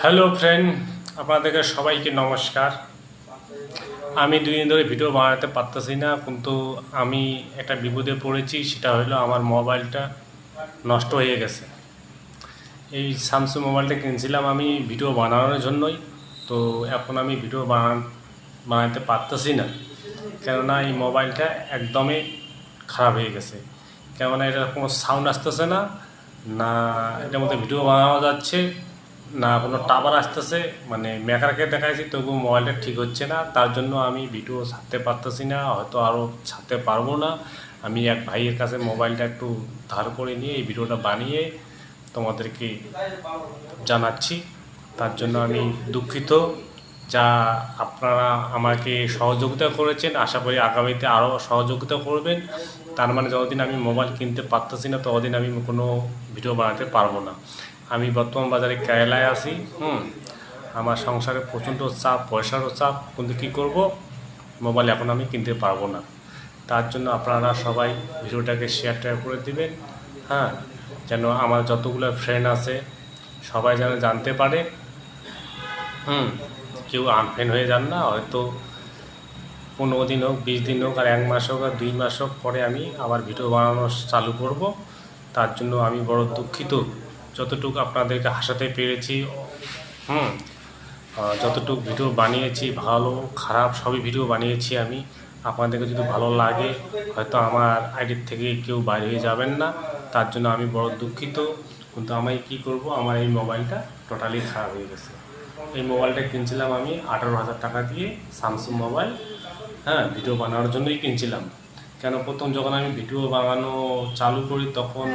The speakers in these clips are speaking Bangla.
হ্যালো ফ্রেন্ড, আপনাদেরকে সবাইকে নমস্কার। আমি 2 দিন ধরে ভিডিও বানাতে পারতেছি না, কিন্তু আমি একটা বিপদে পড়েছি। সেটা হলো আমার মোবাইলটা নষ্ট হয়ে গেছে। এই স্যামসাং মোবাইলটা কিনছিলাম আমি ভিডিও বানানোর জন্যই। তো এখন আমি ভিডিও বানাতে পারতেছি না, কেননা এই মোবাইলটা একদমই খারাপ হয়ে গেছে। কেননা এটার কোনো সাউন্ড আসতেছে না, না এটার মধ্যে ভিডিও বানানো যাচ্ছে, না কোনো টাওয়ার আসতেছে। মানে মেকারকে দেখাইছি, তবুও মোবাইলটা ঠিক হচ্ছে না। তার জন্য আমি ভিডিও ছাড়তে পারতেছি না, হয়তো আরও ছাড়তে পারবো না। আমি এক ভাইয়ের কাছে মোবাইলটা একটু ধার করে নিয়ে এই ভিডিওটা বানিয়ে তোমাদেরকে জানাচ্ছি। তার জন্য আমি দুঃখিত। যা আপনারা আমাকে সহযোগিতা করেছেন, আশা করি আগামীতে আরও সহযোগিতা করবেন। তার মানে যতদিন আমি মোবাইল কিনতে পারতেছি না, ততদিন আমি কোনো ভিডিও বানাতে পারবো না। আমি বর্তমান বাজারে কেরালায় আছি। আমার সংসারে প্রচণ্ড চাপ, পয়সারও চাপ, কিন্তু কী করব, মোবাইল এখন আমি কিনতে পারবো না। তার জন্য আপনারা সবাই ভিডিওটাকে শেয়ার করে দিবেন, হ্যাঁ, যেন আমার যতগুলো ফ্রেন্ড আছে সবাই যেন জানতে পারে। কেউ আনফ্রেন্ড হয়ে যান না। হয়তো 15 দিন হোক, 20 দিন হোক, আর 1 মাস হোক, আর 2 মাস হোক, পরে আমি আবার ভিডিও বানানো চালু করব। তার জন্য আমি বড় দুঃখিত। যতটুকু আপনাদেরকে হাসাতে পেরেছি, যতটুকু ভিডিও বানিয়েছি, ভালো খারাপ সবই ভিডিও বানিয়েছি আমি। আপনাদেরকে যদি ভালো লাগে, হয়তো আমার আইডির থেকে কেউ বাইরে হয়ে যাবেন না। তার জন্য আমি বড় দুঃখিত। কিন্তু আমি কী করব, আমার এই মোবাইলটা টোটালি খারাপ হয়ে গেছে। এই মোবাইলটা কিনছিলাম আমি 18,000 টাকা দিয়ে, স্যামসাং মোবাইল। ভিডিও বানানোর জন্যই কিনছিলাম। কেন, প্রথম যখন আমি ভিডিও বানানো চালু করি, তখন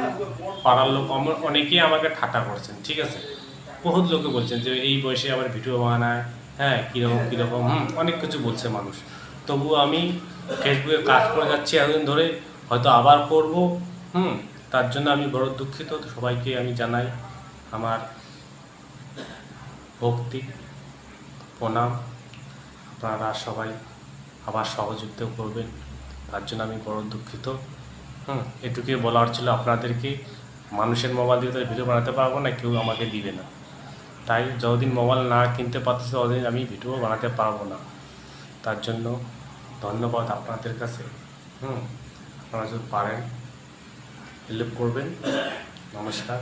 পাড়ার লোক অনেকেই আমাকে ঠাট্টা করছেন, ঠিক আছে। বহুত লোকে বলছেন যে এই বয়সে আবার ভিডিও বানায়, কীরকম অনেক কিছু বলছে মানুষ। তবুও আমি ফেসবুকে কাজ করে যাচ্ছি এতদিন ধরে, হয়তো আবার করব। তার জন্য আমি বড় দুঃখিত। সবাইকে আমি জানাই আমার ভক্তি, প্রণাম। আপনারা সবাই আবার সহযোগিতা করবেন, তার জন্য আমি বড় দুঃখিত। এটুকুই বলার ছিল আপনাদেরকে। মানুষের মোবাইল দিয়ে তো ভিডিও বানাতে পারবো না, কেউ আমাকে দিবে না। তাই যতদিন মোবাইল না কিনতে পারতেছে, ততদিন আমি ভিডিও বানাতে পারবো না। তার জন্য ধন্যবাদ আপনাদের কাছে। আপনারা যদি পারেন হেল্প করবেন। নমস্কার।